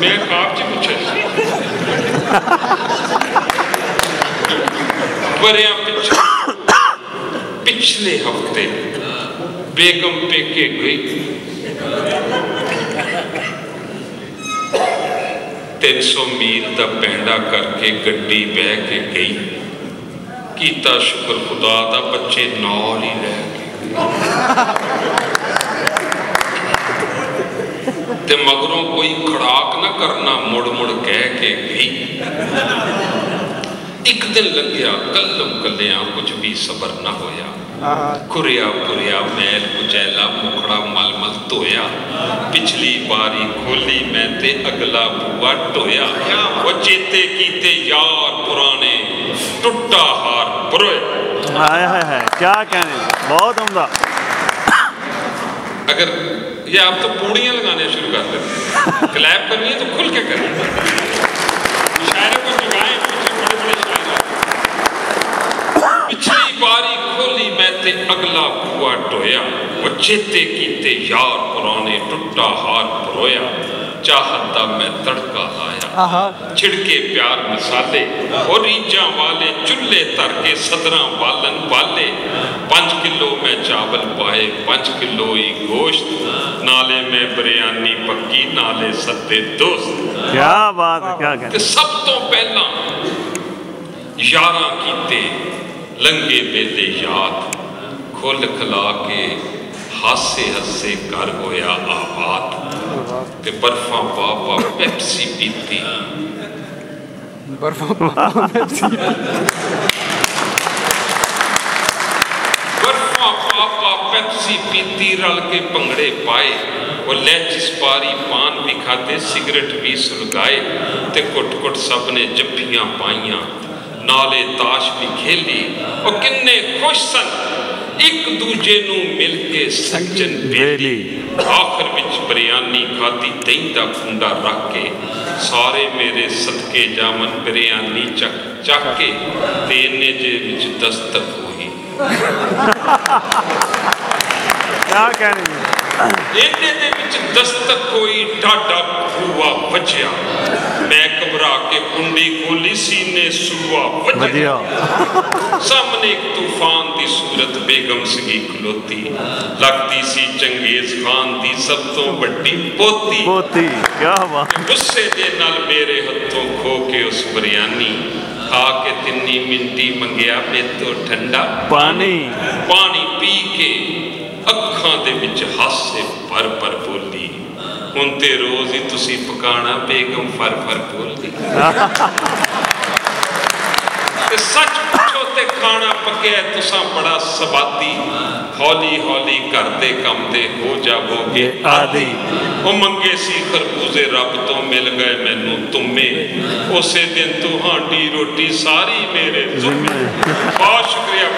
मैं ख्वाब च पूछा बरिया पिछले हफ्ते बेगम पेके गई 300 मील का पैंडा करके गड्डी बह के गई कीता शुक्र खुदा दा बच्चे नाल ही रह गए ते मगरों कोई खड़ाक ना करना मुड़ मुड़ कह के गई। एक दिन लंघिया कल्लम कलिया कुछ भी सबर ना होया खुरिया खुरिया मैल कुचैला मुखड़ा मल मल धोया पिछली बारी खोली मैं ते अगला बुआ ढोया वो चेते कीते यार पुराने टुट्टा हार पुरोए। है क्या कहने बहुत उम्दा। अगर ये आप तो पूड़ियां लगाने शुरू कर देते क्लैप करनी है तो खुल के करें शायरों को जगाएं पीछे बड़े बड़े शायर पिछली बारी खोली मैं ते अगला बुआ ढोया वो चेते कीते यार पुराने टुट्टा हार पुरोया चाहत दा मैं तड़का लाया छिड़के प्यार मसाले और रीजा वाले चुल्हे तर के सदरा बालन वाले 5 किलो में चावल पाए 5 किलो ही गोश्त नाले में बिरयानी पक्की नाले सत्ते दोस्त। क्या बात है क्या कहते। सब तो पहला यारा कीते लंगे बेले याद खुल खिला के हासे हसे घर होया आबाद ते बर्फा पापा पेप्सी पीती बर्फा पापा पेप्सी पीती रल के भंगड़े पाए वो लैच स्पारी पान भी खाते सिगरेट भी सुलगाए ते कुट कुट सब ने जफ्फियां पाइया नाले ताश भी खेली और किन्ने खुश सन एक दूजे नू मिल के सज्जन बेली आखिर विच बिरयानी खाती दही दा कुंडा रख के सारे मेरे सदके जामन बिरयानी चक चक के तेने जे विच दस्तक हुई। क्या कहने एने दे विच दस्तक होई डाडा हुआ बचिया मैं घबरा के कुंडी खोली सीने सुआ बजिया सामने एक तूफान दी सूरत बेगम सगी खलोती लगती सी चंगेज खान दी सब तो बड़ी पोती पोती। क्या बात। गुस्से दे नाल मेरे हथों खो के उस बिरयानी खा के तिन्नी मिंटी मंगया मेरे तो ठंडा पानी पानी पी के अखां दे विच हासे भर भर बोली हुण ते रोज ही तुसी पकाना बेगम फर फर बोलदी ते सच पुछो ते खाना पक्या तुसा बड़ा सबाती हौली हौली घर दे कम दे हो जावोगे आदि ओ मंगे सी खरबूजे रब तो मिल गए मैनू तुम्मे उसे दिन तुहाडी रोटी सारी मेरे जुम्मे। बहुत शुक्रिया।